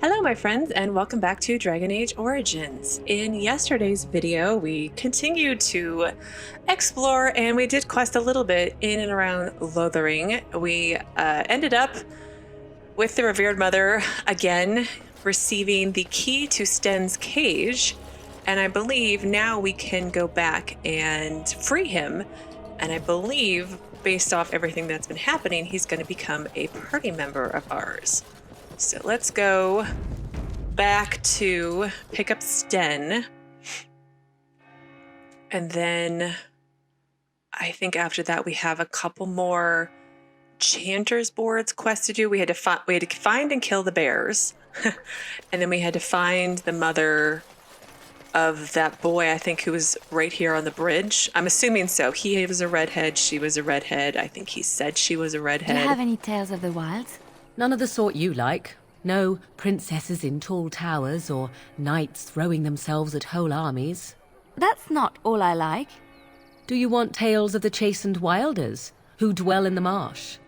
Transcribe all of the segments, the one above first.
Hello my friends and welcome back to Dragon Age Origins. In yesterday's video we continued to explore and we did quest a little bit in and around Lothering. We ended up with the Revered Mother again receiving the key to Sten's cage, and I believe now we can go back and free him, and I believe based off everything that's been happening he's going to become a party member of ours. So let's go back to pick up Sten. And then I think after that we have a couple more Chanter's boards quests to do. We had to find and kill the bears. And then we had to find the mother of that boy, I think, who was right here on the bridge. I'm assuming so. He was a redhead. She was a redhead. I think he said she was a redhead. Do you have any tales of the wilds? None of the sort you like. No princesses in tall towers or knights throwing themselves at whole armies. That's not all I like. Do you want tales of the chastened wilders who dwell in the marsh?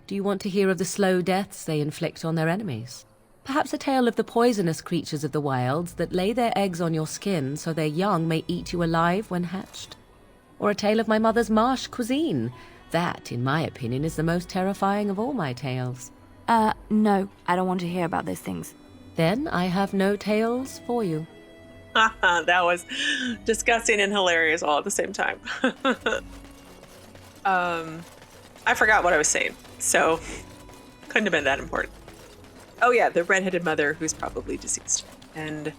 Do you want to hear of the slow deaths they inflict on their enemies? Perhaps a tale of the poisonous creatures of the wilds that lay their eggs on your skin so their young may eat you alive when hatched? Or a tale of my mother's marsh cuisine? That, in my opinion, is the most terrifying of all my tales. No, I don't want to hear about those things. Then I have no tales for you. That was disgusting and hilarious all at the same time. I forgot what I was saying, so couldn't have been that important. Oh yeah, the redheaded mother who's probably deceased. And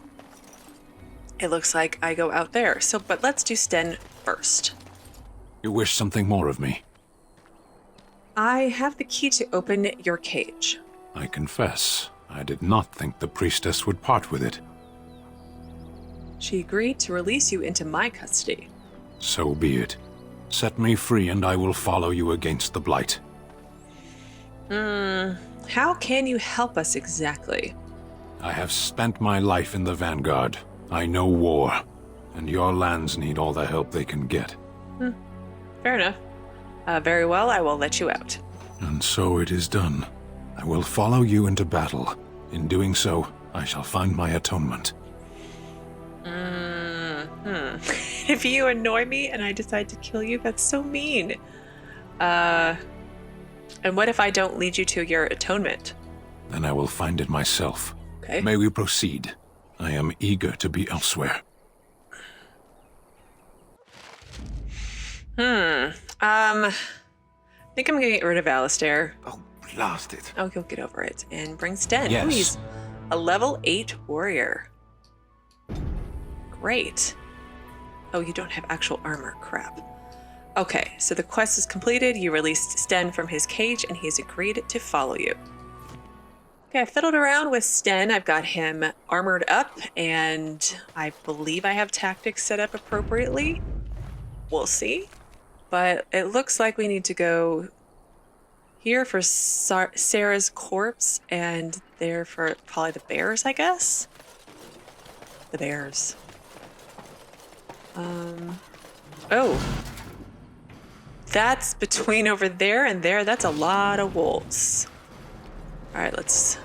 it looks like I go out there. But let's do Sten first. You wish something more of me? I have the key to open your cage. I confess, I did not think the priestess would part with it. She agreed to release you into my custody. So be it. Set me free and I will follow you against the blight. How can you help us exactly? I have spent my life in the vanguard. I know war, and your lands need all the help they can get. Fair enough. Very well, I will let you out. And so it is done. I will follow you into battle. In doing so, I shall find my atonement. If you annoy me and I decide to kill you, that's so mean. And what if I don't lead you to your atonement? Then I will find it myself. Okay. May we proceed? I am eager to be elsewhere. I think I'm gonna get rid of Alistair. Oh, blast it. Oh, you'll get over it. And bring Sten. Yes. Oh, he's a level 8 warrior. Great. Oh, you don't have actual armor. Crap. Okay, so the quest is completed. You released Sten from his cage, and he's agreed to follow you. Okay, I fiddled around with Sten. I've got him armored up, and I believe I have tactics set up appropriately. We'll see. But it looks like we need to go here for Sarah's corpse, and there for probably the bears, I guess? The bears. Oh. That's between over there and there. That's a lot of wolves. All right, let's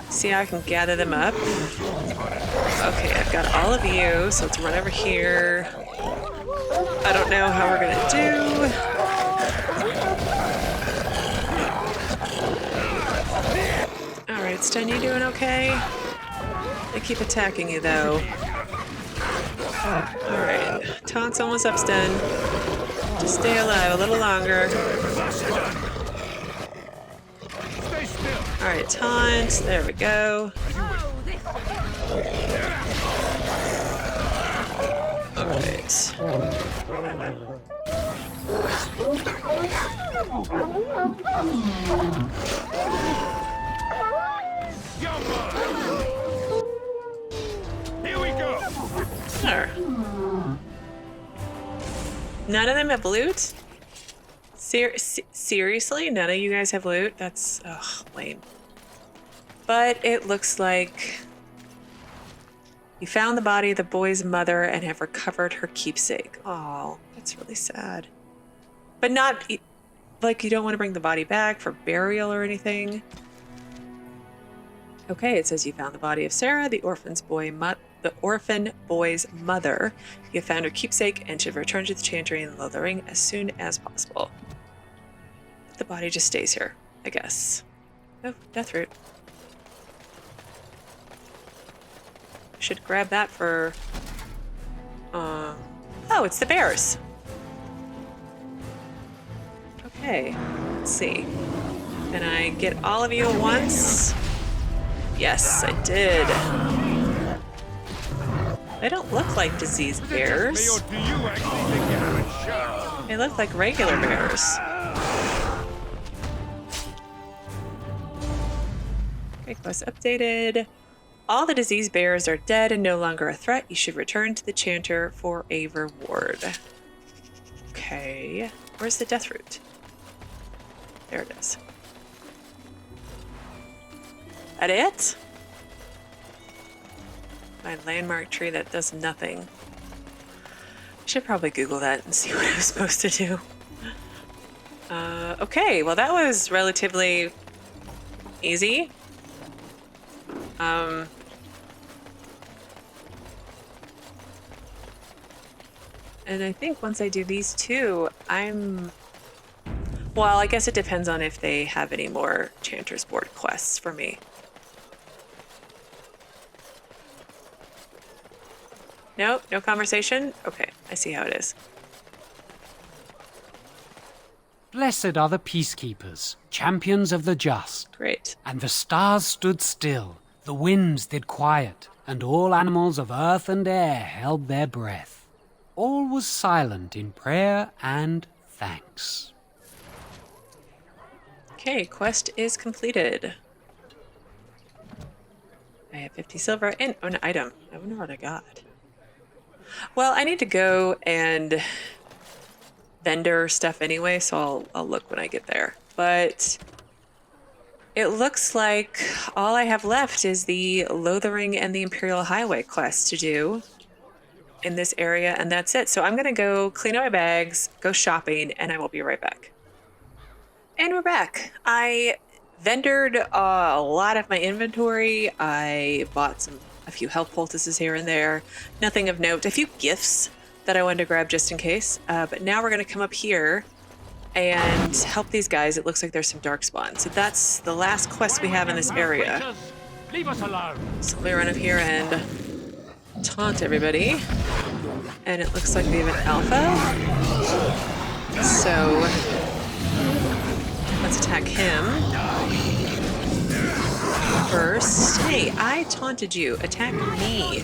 see how I can gather them up. Okay, I've got all of you, so let's run over here. I don't know how we're gonna do. All right, Sten, you doing okay? They keep attacking you, though. All right, taunt's almost up, Sten. Just stay alive a little longer. All right, taunt. There we go. All right. Here we go. There. None of them have loot? Seriously? None of you guys have loot? That's, lame. But it looks like you found the body of the boy's mother and have recovered her keepsake. Oh, that's really sad. But not, like, you don't want to bring the body back for burial or anything? Okay, it says you found the body of Sarah, the orphan boy's mother. You have found her keepsake and should return to the chantry in Lothering as soon as possible. The body just stays here, I guess. Oh, death root. Should grab that for... oh, it's the bears. Okay, let's see. Can I get all of you at once? Yes, I did. They don't look like diseased bears. Me, or do you actually think you have a shot? They look like regular bears. Okay, quest updated. All the diseased bears are dead and no longer a threat. You should return to the chanter for a reward. Okay, where's the death root? There it is. That it? My landmark tree that does nothing. I should probably Google that and see what I was supposed to do. Okay, well that was relatively easy. And I think once I do these two, well, I guess it depends on if they have any more Chanter's Board quests for me. No? No conversation? Okay, I see how it is. Blessed are the peacekeepers, champions of the just. Great. And the stars stood still, the winds did quiet, and all animals of earth and air held their breath. All was silent in prayer and thanks. Okay, quest is completed. I have 50 silver and an item. I wonder what I got. Well, I need to go and vendor stuff anyway, so I'll look when I get there. But it looks like all I have left is the Lothering and the Imperial Highway quest to do in this area, and that's it. So I'm gonna go clean out my bags, go shopping, and I will be right back. And we're back. I vendored a lot of my inventory. I bought a few health poultices here and there. Nothing of note. A few gifts that I wanted to grab just in case. But now we're going to come up here and help these guys. It looks like there's some darkspawn. So that's the last quest we have in this area. Leave us alone. So let me run up here and taunt everybody. And it looks like we have an alpha. So let's attack him first. Hey, I taunted you. Attack me.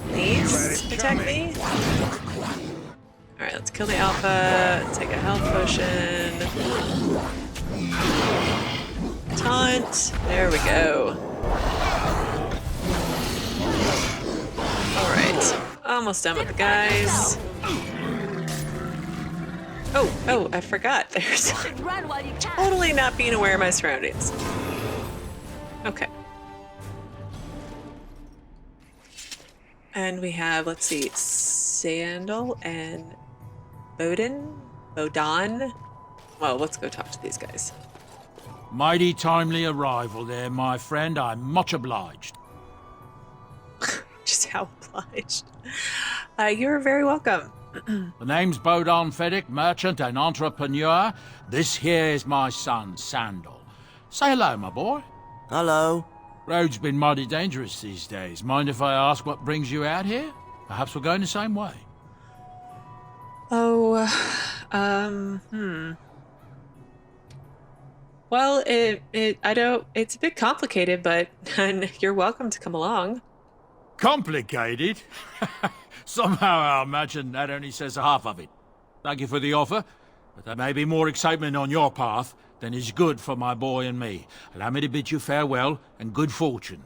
Please attack me. Alright, let's kill the alpha. Take a health potion. Taunt. There we go. Alright. Almost done with the guys. Oh, I forgot. There's totally not being aware of my surroundings. Okay. And we have, let's see, Sandal and Bodan. Well, let's go talk to these guys. Mighty timely arrival there, my friend. I'm much obliged. Just how obliged. You're very welcome. The name's Bodan Fedek, merchant and entrepreneur. This here is my son, Sandal. Say hello, my boy. Hello. Road's been mighty dangerous these days. Mind if I ask what brings you out here? Perhaps we're going the same way. Oh, Well, it's a bit complicated, but you're welcome to come along. Complicated? Somehow I imagine that only says half of it. Thank you for the offer, but there may be more excitement on your path than is good for my boy and me. Allow me to bid you farewell and good fortune.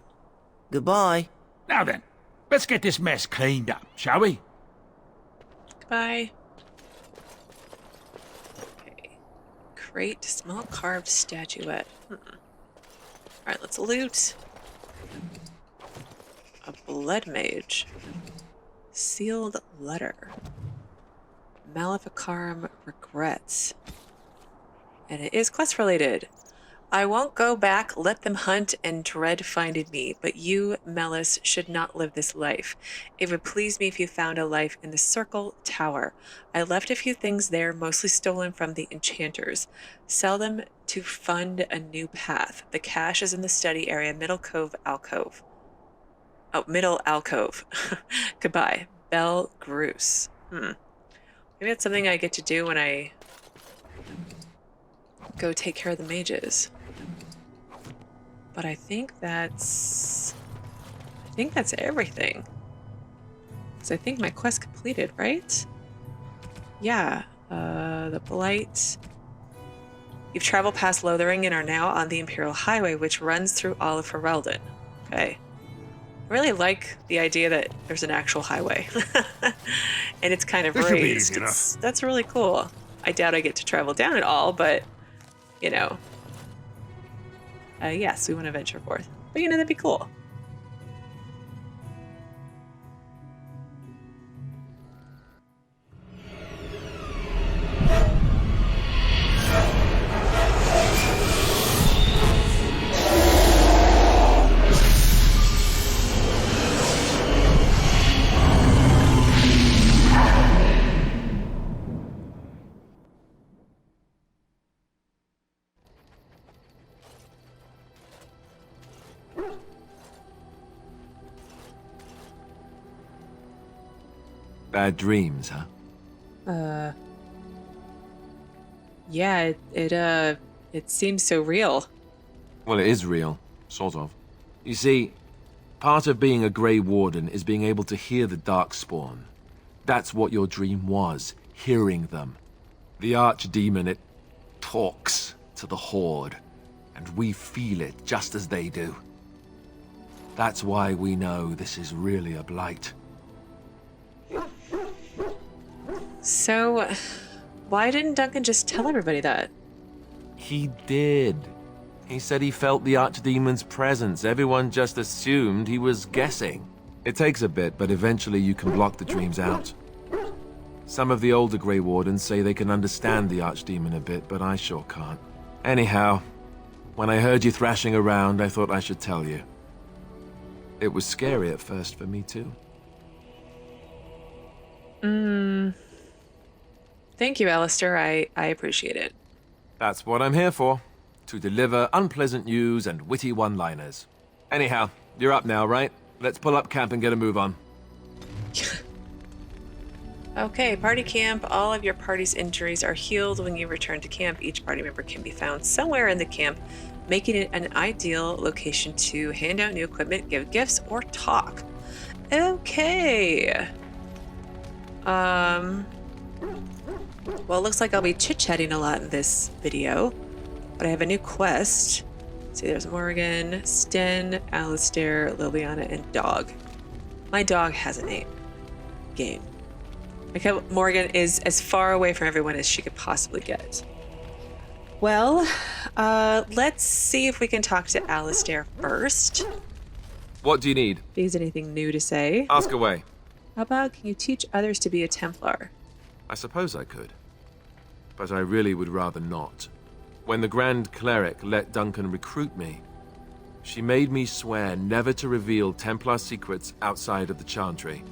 Goodbye. Now then, let's get this mess cleaned up, shall we? Goodbye. Okay. Great small carved statuette. Alright, let's loot. A blood mage. Sealed letter. Maleficarum regrets. And it is quest related. I won't go back, let them hunt and dread finding me, but you, Melis, should not live this life. It would please me if you found a life in the Circle Tower. I left a few things there, mostly stolen from the enchanters. Sell them to fund a new path. The cash is in the study area, Middle Cove Alcove. Oh, Middle Alcove. Goodbye. Belle Gruce. Maybe that's something I get to do when I go take care of the mages. But I think that's everything. So I think my quest completed, right? Yeah. The Blight. You've traveled past Lothering and are now on the Imperial Highway, which runs through all of Ferelden. Okay. I really like the idea that there's an actual highway. And it's kind of This should be raised. easy enough. That's really cool. I doubt I get to travel down it all, but, you know. Yes, we want to venture forth. But, you know, that'd be cool. Bad dreams, huh? Yeah, it seems so real. Well, it is real, sort of. You see, part of being a Grey Warden is being able to hear the Darkspawn. That's what your dream was, hearing them. The Archdemon, it talks to the Horde, and we feel it just as they do. That's why we know this is really a blight. So, why didn't Duncan just tell everybody that? He did. He said he felt the Archdemon's presence. Everyone just assumed he was guessing. It takes a bit, but eventually you can block the dreams out. Some of the older Grey Wardens say they can understand the Archdemon a bit, but I sure can't. Anyhow, when I heard you thrashing around, I thought I should tell you. It was scary at first for me, too. Thank you, Alistair. I appreciate it. That's what I'm here for. To deliver unpleasant news and witty one-liners. Anyhow, you're up now, right? Let's pull up camp and get a move on. Okay, party camp. All of your party's injuries are healed when you return to camp. Each party member can be found somewhere in the camp, making it an ideal location to hand out new equipment, give gifts, or talk. Okay. Well, it looks like I'll be chit-chatting a lot in this video, but I have a new quest. See, there's Morgan, Sten, Alistair, Liliana, and Dog. My dog has a name. Game. Okay, Morgan is as far away from everyone as she could possibly get. Well, let's see if we can talk to Alistair first. What do you need? If he has anything new to say. Ask away. How about, can you teach others to be a Templar? I suppose I could. But I really would rather not. When the Grand Cleric let Duncan recruit me, she made me swear never to reveal Templar secrets outside of the Chantry.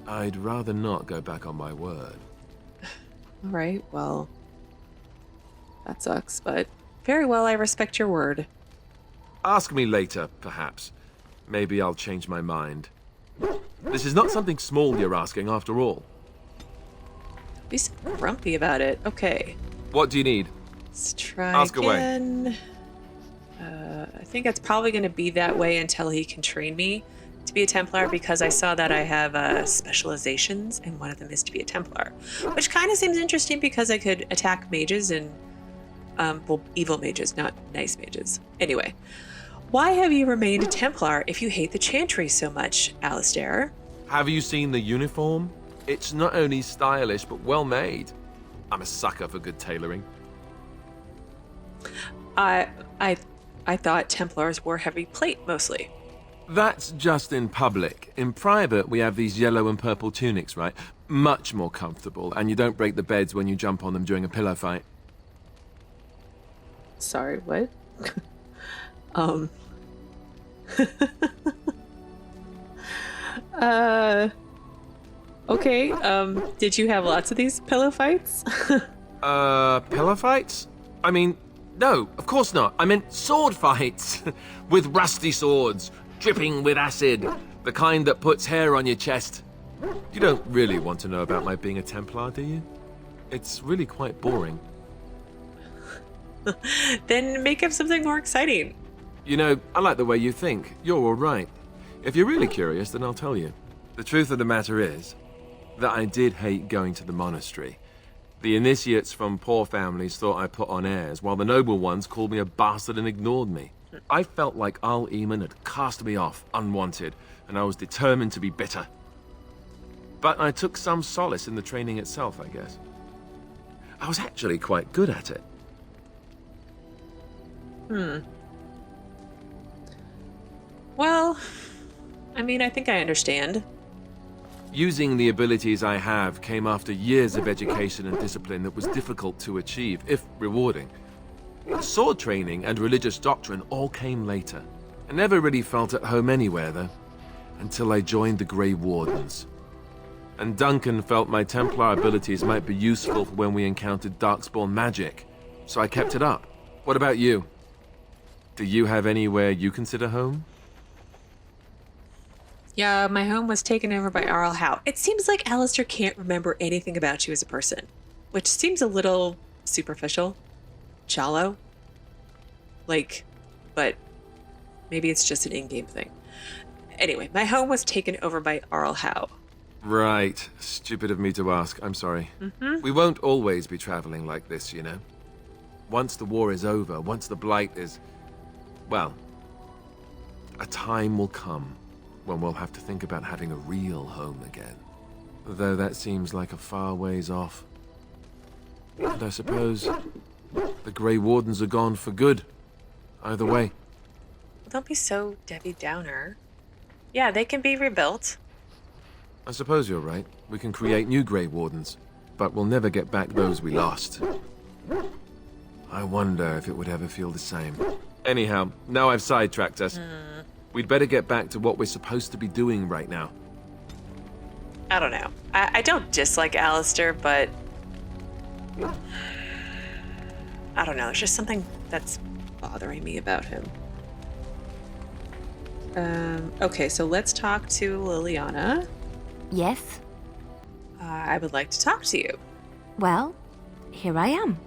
I'd rather not go back on my word. All right, well, that sucks, but very well, I respect your word. Ask me later, perhaps. Maybe I'll change my mind. This is not something small you're asking, after all. Be so grumpy about it. Okay. What do you need? Let's try Ask again. I think it's probably going to be that way until he can train me to be a Templar, because I saw that I have specializations, and one of them is to be a Templar, which kind of seems interesting because I could attack mages and, well, evil mages, not nice mages. Anyway, why have you remained a Templar if you hate the Chantry so much, Alistair? Have you seen the uniform? It's not only stylish, but well made. I'm a sucker for good tailoring. I thought Templars wore heavy plate mostly. That's just in public. In private, we have these yellow and purple tunics, right? Much more comfortable, and you don't break the beds when you jump on them during a pillow fight. Sorry, what? um. Okay, did you have lots of these pillow fights? Pillow fights? I mean, no, of course not. I meant sword fights. With rusty swords, dripping with acid. The kind that puts hair on your chest. You don't really want to know about my being a Templar, do you? It's really quite boring. Then make up something more exciting. You know, I like the way you think. You're all right. If you're really curious, then I'll tell you. The truth of the matter is that I did hate going to the monastery. The initiates from poor families thought I put on airs, while the noble ones called me a bastard and ignored me. I felt like Al Eamon had cast me off, unwanted, and I was determined to be bitter. But I took some solace in the training itself, I guess. I was actually quite good at it. Well, I mean, I think I understand. Using the abilities I have came after years of education and discipline that was difficult to achieve, if rewarding. Sword training and religious doctrine all came later. I never really felt at home anywhere, though, until I joined the Grey Wardens. And Duncan felt my Templar abilities might be useful for when we encountered Darkspawn magic, so I kept it up. What about you? Do you have anywhere you consider home? Yeah, my home was taken over by Arl Howe. It seems like Alistair can't remember anything about you as a person, which seems a little superficial, shallow. Like, but maybe it's just an in-game thing. Anyway, my home was taken over by Arl Howe. Right. Stupid of me to ask. I'm sorry. We won't always be traveling like this, you know. Once the war is over, once the Blight is... well, a time will come when we'll have to think about having a real home again. Though that seems like a far ways off. And I suppose the Grey Wardens are gone for good. Either way. Don't be so Debbie Downer. Yeah, they can be rebuilt. I suppose you're right. We can create new Grey Wardens, but we'll never get back those we lost. I wonder if it would ever feel the same. Anyhow, now I've sidetracked us. We'd better get back to what we're supposed to be doing right now. I don't know. I don't dislike Alistair, but... I don't know. There's just something that's bothering me about him. Okay, so let's talk to Liliana. Yes? I would like to talk to you. Well, here I am.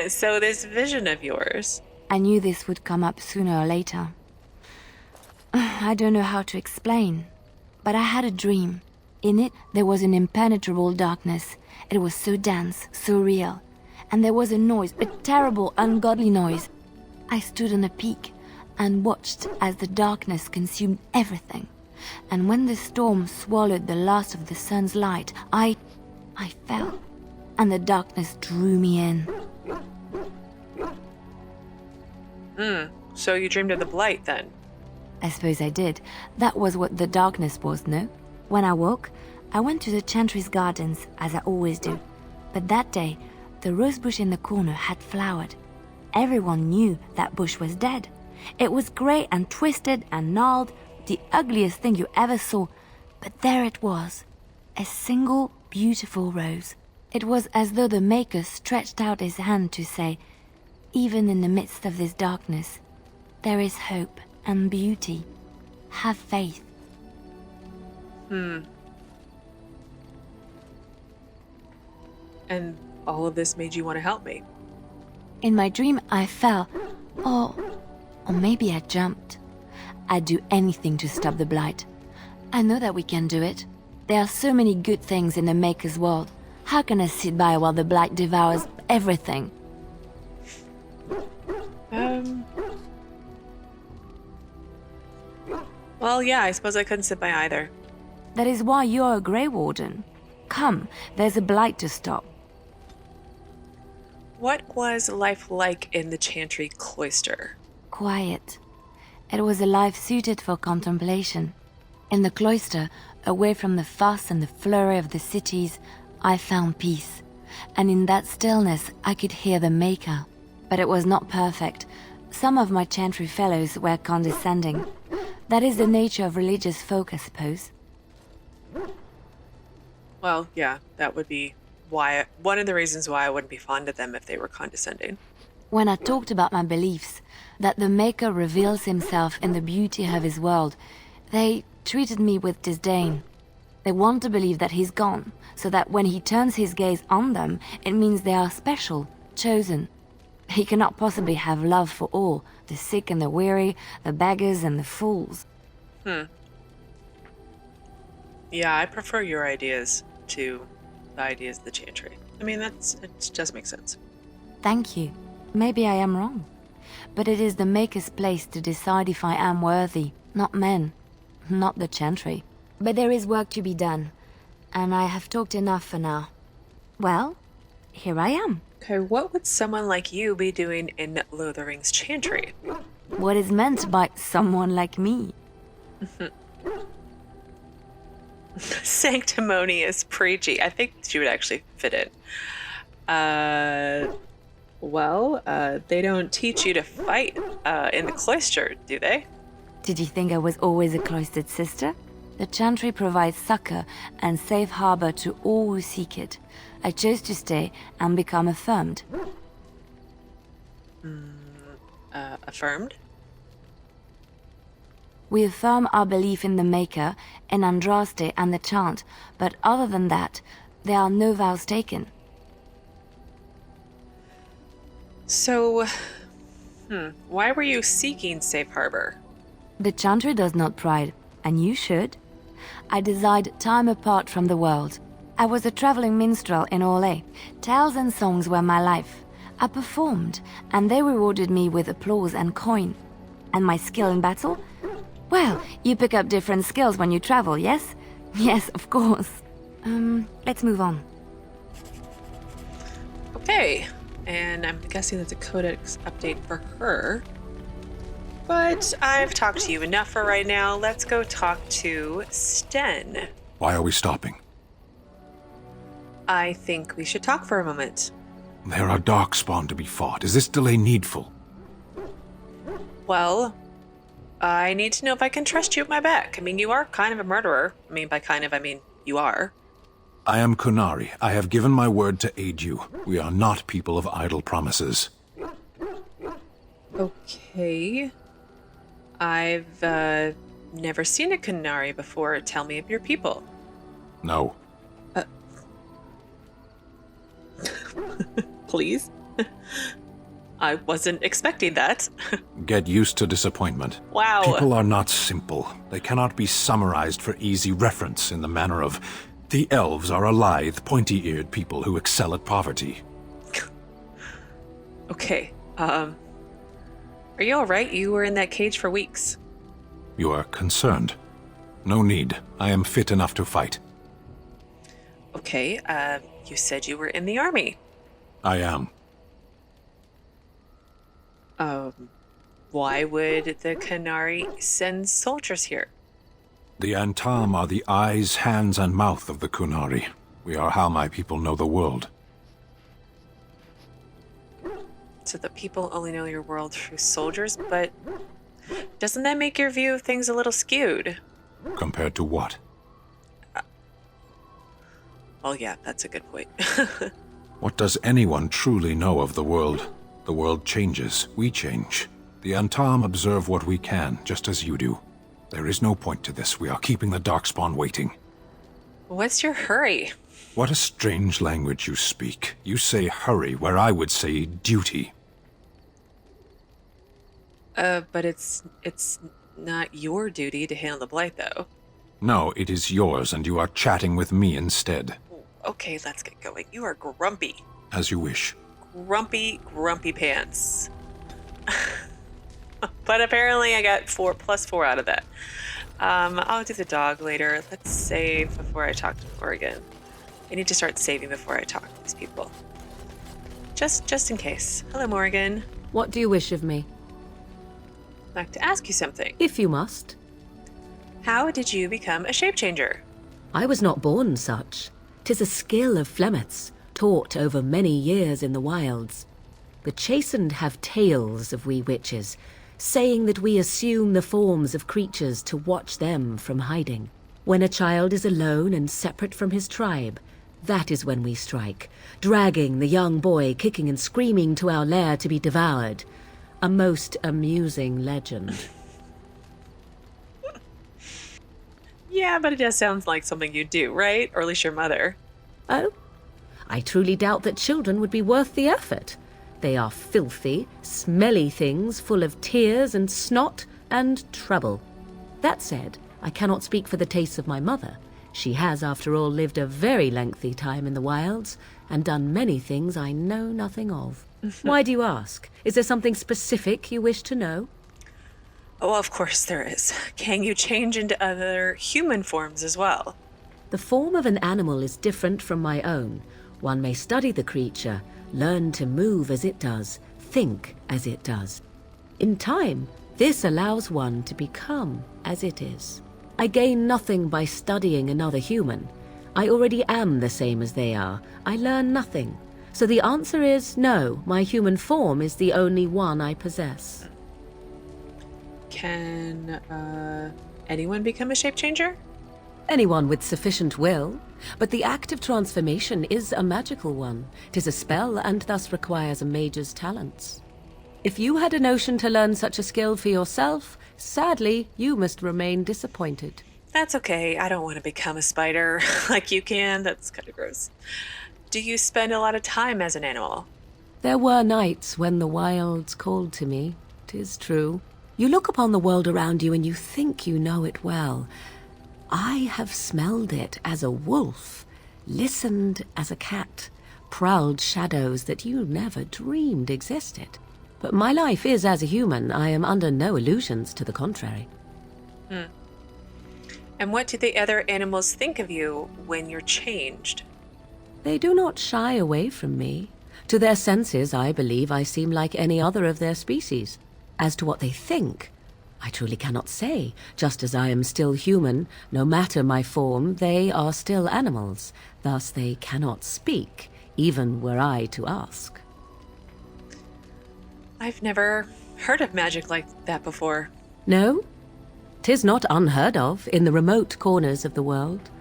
So this vision of yours... I knew this would come up sooner or later. I don't know how to explain, but I had a dream. In it, there was an impenetrable darkness. It was so dense, so real. And there was a noise, a terrible, ungodly noise. I stood on a peak and watched as the darkness consumed everything. And when the storm swallowed the last of the sun's light, I fell, and the darkness drew me in. So you dreamed of the Blight, then? I suppose I did. That was what the darkness was, no? When I woke, I went to the Chantry's gardens, as I always do. But that day, the rosebush in the corner had flowered. Everyone knew that bush was dead. It was grey and twisted and gnarled, the ugliest thing you ever saw. But there it was, a single beautiful rose. It was as though the Maker stretched out his hand to say, even in the midst of this darkness, there is hope and beauty. Have faith. And all of this made you want to help me? In my dream, I fell. Or maybe I jumped. I'd do anything to stop the Blight. I know that we can do it. There are so many good things in the Maker's world. How can I sit by while the Blight devours everything? Well, yeah, I suppose I couldn't sit by either. That is why you're a Grey Warden. Come, there's a Blight to stop. What was life like in the Chantry cloister? Quiet. It was a life suited for contemplation. In the cloister, away from the fuss and the flurry of the cities, I found peace. And in that stillness, I could hear the Maker. but it was not perfect. Some of my chantry fellows were condescending. That is the nature of religious folk, I suppose. Well, yeah, that would be one of the reasons why I wouldn't be fond of them if they were condescending. When I talked about my beliefs, that the Maker reveals himself in the beauty of his world, they treated me with disdain. They want to believe that he's gone, so that when he turns his gaze on them, it means they are special, chosen. He cannot possibly have love for all, the sick and the weary, the beggars and the fools. Yeah, I prefer your ideas to the ideas of the Chantry. I mean, it does make sense. Thank you. Maybe I am wrong. But it is the Maker's place to decide if I am worthy, not men, not the Chantry. But there is work to be done, and I have talked enough for now. Well, here I am. Okay, what would someone like you be doing in Lothering's Chantry? What is meant by someone like me? Sanctimonious, preachy. I think she would actually fit in. They don't teach you to fight in the cloister, do they? Did you think I was always a cloistered sister? The Chantry provides succor and safe harbor to all who seek it. I chose to stay and become affirmed. Affirmed? We affirm our belief in the Maker, in Andraste and the chant, but other than that, there are no vows taken. So, why were you seeking safe harbor? The Chantry does not pride, and you should. I desired time apart from the world. I was a traveling minstrel in Orlais. Tales and songs were my life. I performed, and they rewarded me with applause and coin. And my skill in battle? Well, you pick up different skills when you travel, yes? Yes, of course. Let's move on. Okay, and I'm guessing that's a codex update for her. But I've talked to you enough for right now. Let's go talk to Sten. Why are we stopping? I think we should talk for a moment. There are darkspawn to be fought. Is this delay needful? Well, I need to know if I can trust you at my back. I mean, you are kind of a murderer. I mean, by kind of, I mean you are. I am Kunari. I have given my word to aid you. We are not people of idle promises. Okay. I've never seen a Kunari before. Tell me of your people. No. Please? I wasn't expecting that. Get used to disappointment. Wow. People are not simple. They cannot be summarized for easy reference in the manner of, the elves are a lithe, pointy-eared people who excel at poverty. Okay, are you alright? You were in that cage for weeks. You are concerned. No need. I am fit enough to fight. Okay, you said you were in the army. I am. Why would the Kunari send soldiers here? The Antam are the eyes, hands, and mouth of the Kunari. We are how my people know the world. So the people only know your world through soldiers, but doesn't that make your view of things a little skewed? Compared to what? Well, yeah, that's a good point. What does anyone truly know of the world? The world changes. We change. The Antam observe what we can, just as you do. There is no point to this. We are keeping the Darkspawn waiting. What's your hurry? What a strange language you speak. You say hurry, where I would say duty. But it's not your duty to handle the blight, though. No, it is yours, and you are chatting with me instead. Okay, let's get going. You are grumpy. As you wish. Grumpy pants. But apparently I got +4 out of that. I'll do the dog later. Let's save before I talk to Morgan. I need to start saving before I talk to these people. Just in case. Hello, Morgan. What do you wish of me? I'd like to ask you something. If you must. How did you become a shape changer? I was not born such. 'Tis a skill of Flemeth's, taught over many years in the wilds. The chastened have tales of we witches, saying that we assume the forms of creatures to watch them from hiding. When a child is alone and separate from his tribe, that is when we strike, dragging the young boy kicking and screaming to our lair to be devoured. A most amusing legend. Yeah, but it just sounds like something you do, right? Or at least your mother. Oh? I truly doubt that children would be worth the effort. They are filthy, smelly things full of tears and snot and trouble. That said, I cannot speak for the tastes of my mother. She has, after all, lived a very lengthy time in the wilds and done many things I know nothing of. Why do you ask? Is there something specific you wish to know? Oh, of course there is. Can you change into other human forms as well? The form of an animal is different from my own. One may study the creature, learn to move as it does, think as it does. In time, this allows one to become as it is. I gain nothing by studying another human. I already am the same as they are. I learn nothing. So the answer is no, my human form is the only one I possess. Can anyone become a shape changer? Anyone with sufficient will, but the act of transformation is a magical one. 'Tis a spell and thus requires a mage's talents. If you had a notion to learn such a skill for yourself, sadly, you must remain disappointed. That's okay. I don't want to become a spider like you can. That's kind of gross. Do you spend a lot of time as an animal? There were nights when the wilds called to me, 'tis true. You look upon the world around you and you think you know it well. I have smelled it as a wolf, listened as a cat, prowled shadows that you never dreamed existed. But my life is as a human. I am under no illusions to the contrary. And what do the other animals think of you when you're changed? They do not shy away from me. To their senses, I believe I seem like any other of their species. As to what they think, I truly cannot say. Just as I am still human, no matter my form, they are still animals. Thus they cannot speak, even were I to ask. I've never heard of magic like that before. No? 'Tis not unheard of in the remote corners of the world.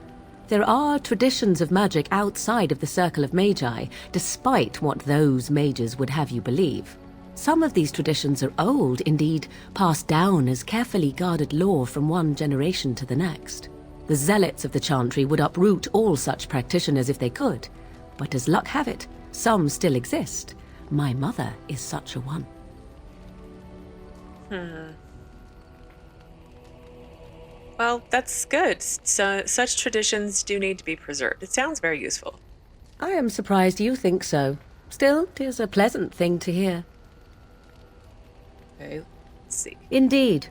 There are traditions of magic outside of the circle of magi, despite what those mages would have you believe. Some of these traditions are old, indeed, passed down as carefully guarded lore from one generation to the next. The zealots of the chantry would uproot all such practitioners if they could, but as luck have it, some still exist. My mother is such a one. Well, that's good. So, such traditions do need to be preserved. It sounds very useful. I am surprised you think so. Still, 'tis a pleasant thing to hear. Okay, let's see. Indeed.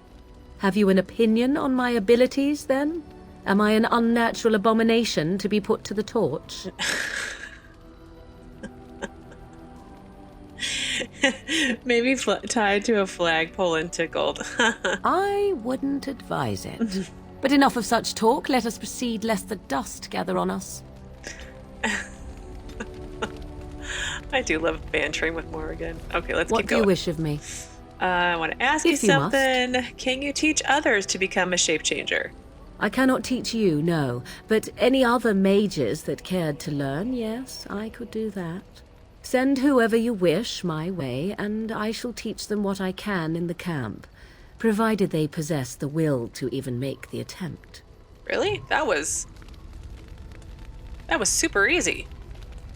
Have you an opinion on my abilities, then? Am I an unnatural abomination to be put to the torch? Maybe tied to a flagpole and tickled. I wouldn't advise it. But enough of such talk. Let us proceed, lest the dust gather on us. I do love bantering with Morrigan. Okay, let's What keep do going. you wish of me? I want to ask you If you must. something. Can you teach others to become a shape changer? I cannot teach you, no. But any other mages that cared to learn, yes, I could do that. Send whoever you wish my way, and I shall teach them what I can in the camp, provided they possess the will to even make the attempt. Really? That was super easy.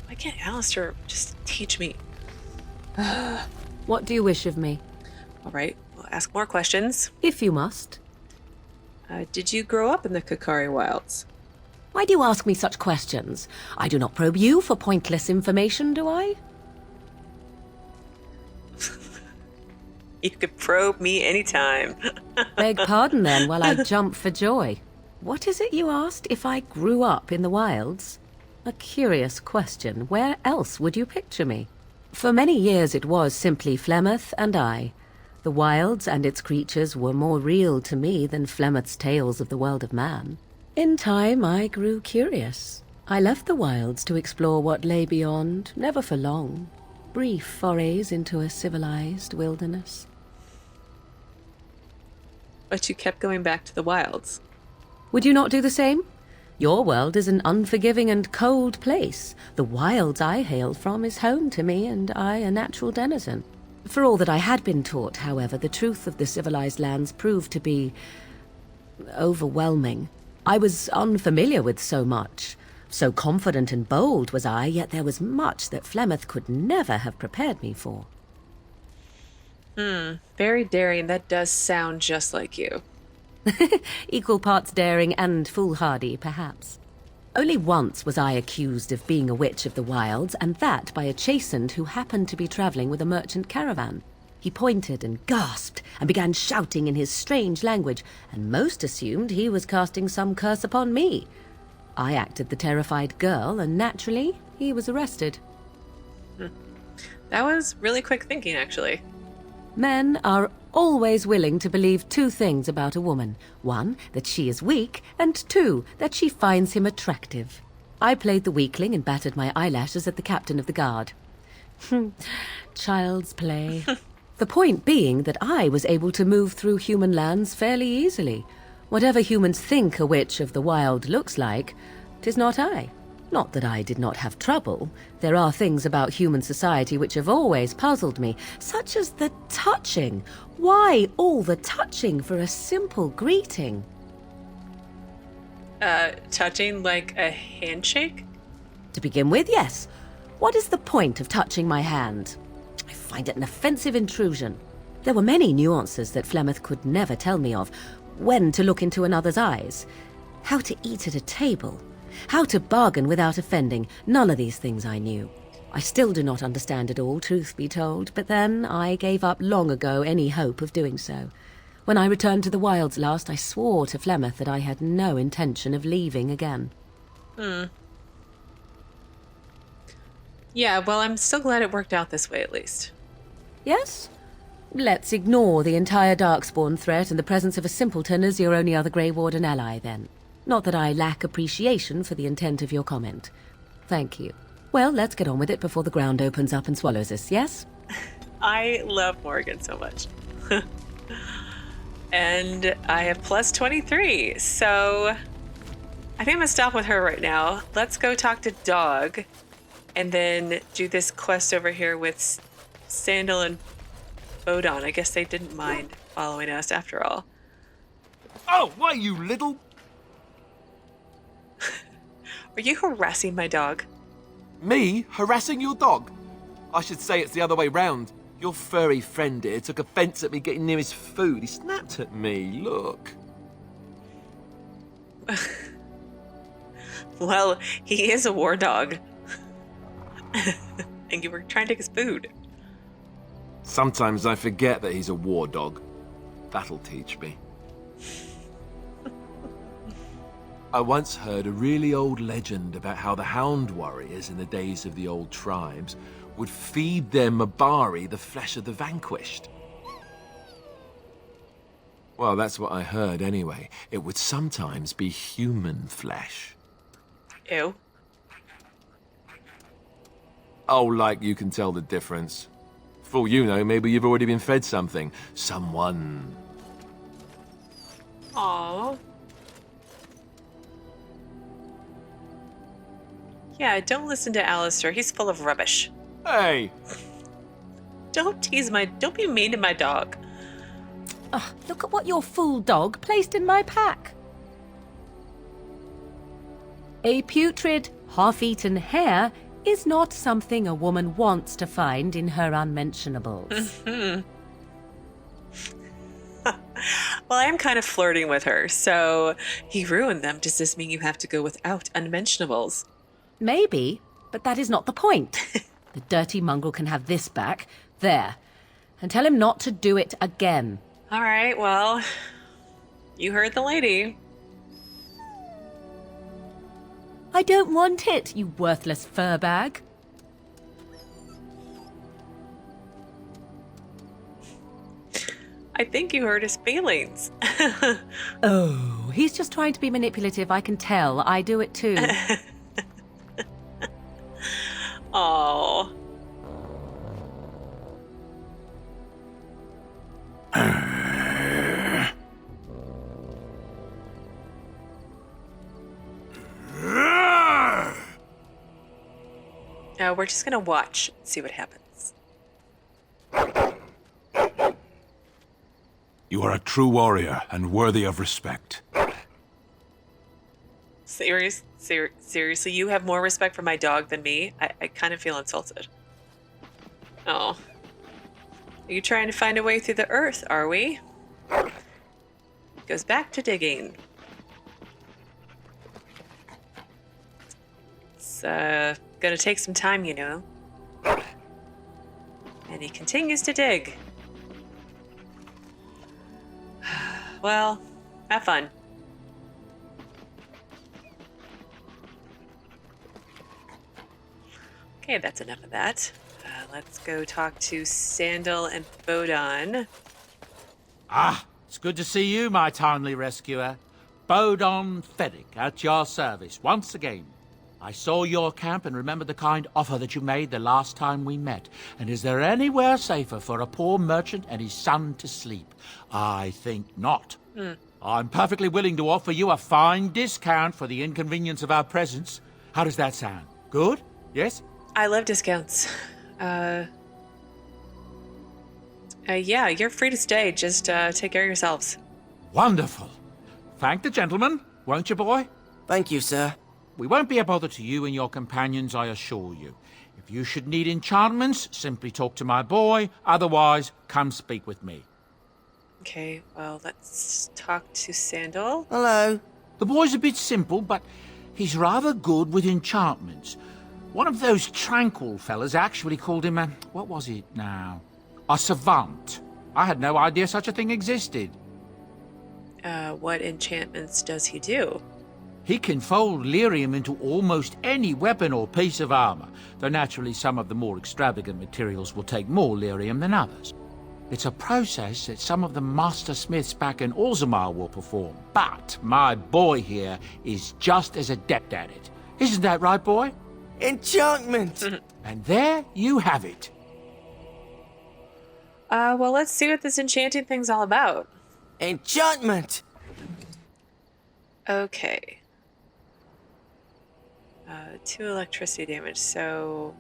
Why can't Alistair just teach me? What do you wish of me? All right, we'll ask more questions. If you must. Did you grow up in the Kakari Wilds? Why do you ask me such questions? I do not probe you for pointless information, do I? You could probe me anytime. Beg pardon then, while I jump for joy. What is it you asked? If I grew up in the wilds? A curious question. Where else would you picture me? For many years it was simply Flemeth and I. The wilds and its creatures were more real to me than Flemeth's tales of the world of man. In time I grew curious. I left the wilds to explore what lay beyond, never for long. Brief forays into a civilized wilderness. But you kept going back to the wilds. Would you not do the same? Your world is an unforgiving and cold place. The wilds I hail from is home to me, and I a natural denizen. For all that I had been taught, however, the truth of the civilized lands proved to be overwhelming. I was unfamiliar with so much. So confident and bold was I, yet there was much that Flemeth could never have prepared me for. Very daring. That does sound just like you. Equal parts daring and foolhardy, perhaps. Only once was I accused of being a witch of the wilds, and that by a chastened who happened to be travelling with a merchant caravan. He pointed and gasped and began shouting in his strange language, and most assumed he was casting some curse upon me. I acted the terrified girl, and naturally, he was arrested. That was really quick thinking, actually. Men are always willing to believe two things about a woman. One, that she is weak, and two, that she finds him attractive. I played the weakling and battered my eyelashes at the captain of the guard. Child's play. The point being that I was able to move through human lands fairly easily. Whatever humans think a witch of the wild looks like, 'tis not I. Not that I did not have trouble. There are things about human society which have always puzzled me, such as the touching. Why all the touching for a simple greeting? Touching like a handshake? To begin with, yes. What is the point of touching my hand? I find it an offensive intrusion. There were many nuances that Flemeth could never tell me of. When to look into another's eyes, how to eat at a table, how to bargain without offending. None of these things I knew. I still do not understand it all, truth be told, but then I gave up long ago any hope of doing so. When I returned to the wilds last, I swore to Flemeth that I had no intention of leaving again. Yeah, well, I'm still glad it worked out this way, at least. Yes? Let's ignore the entire Darkspawn threat and the presence of a simpleton as your only other Grey Warden ally, then. Not that I lack appreciation for the intent of your comment. Thank you. Well, let's get on with it before the ground opens up and swallows us, yes? I love Morgan so much. And I have plus 23, so I think I'm gonna stop with her right now. Let's go talk to Dog, and then do this quest over here with Sandal and Bodon. I guess they didn't mind following us after all. Oh, why, you little... Are you harassing my dog? Me? Harassing your dog? I should say it's the other way round. Your furry friend here took offence at me getting near his food. He snapped at me, look. Well, he is a war dog. And you were trying to take his food. Sometimes I forget that he's a war dog. That'll teach me. I once heard a really old legend about how the hound warriors in the days of the old tribes would feed their Mabari the flesh of the vanquished. Well, that's what I heard anyway. It would sometimes be human flesh. Ew. Oh, like you can tell the difference. For all you know, maybe you've already been fed something. Someone. Aww. Yeah, don't listen to Alistair. He's full of rubbish. Hey! Don't be mean to my dog. Ugh, look at what your fool dog placed in my pack. A putrid, half-eaten hare is not something a woman wants to find in her unmentionables. Well, I am kind of flirting with her, so he ruined them. Does this mean you have to go without unmentionables? Maybe, but that is not the point. The dirty mongrel can have this back. There. And tell him not to do it again. All right, well, you heard the lady. I don't want it, you worthless fur bag. I think you hurt his feelings. Oh, he's just trying to be manipulative, I can tell. I do it too. Oh. we're just gonna watch and see what happens. You are a true warrior and worthy of respect. Seriously, you have more respect for my dog than me? I kind of feel insulted. Oh. Are you trying to find a way through the earth, are we? Goes back to digging. It's gonna take some time, you know. And he continues to dig. Well, have fun. Okay, that's enough of that. Let's go talk to Sandal and Bodon. Ah, it's good to see you, my timely rescuer. Bodon Feddick, at your service, once again. I saw your camp and remember the kind offer that you made the last time we met. And is there anywhere safer for a poor merchant and his son to sleep? I think not. I'm perfectly willing to offer you a fine discount for the inconvenience of our presence. How does that sound? Good? Yes? I love discounts. Yeah, you're free to stay. Just take care of yourselves. Wonderful. Thank the gentleman, won't you, boy? Thank you, sir. We won't be a bother to you and your companions, I assure you. If you should need enchantments, simply talk to my boy. Otherwise, come speak with me. Okay, well, let's talk to Sandal. Hello. The boy's a bit simple, but he's rather good with enchantments. One of those tranquil fellas actually called him a... what was it now? A savant. I had no idea such a thing existed. What enchantments does he do? He can fold lyrium into almost any weapon or piece of armor, though naturally some of the more extravagant materials will take more lyrium than others. It's a process that some of the master smiths back in Orzammar will perform, but my boy here is just as adept at it. Isn't that right, boy? Enchantment! And there you have it. Well, let's see what this enchanting thing's all about. Enchantment! Okay. 2 electricity damage, so...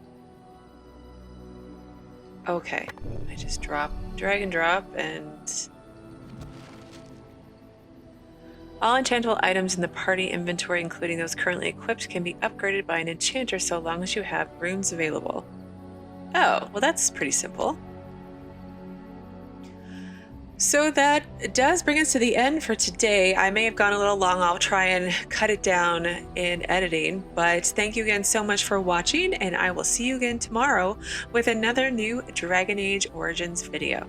Okay. I just drag and drop, and... All enchantable items in the party inventory, including those currently equipped, can be upgraded by an enchanter so long as you have runes available. Oh, well that's pretty simple. So that does bring us to the end for today. I may have gone a little long. I'll try and cut it down in editing. But thank you again so much for watching, and I will see you again tomorrow with another new Dragon Age Origins video.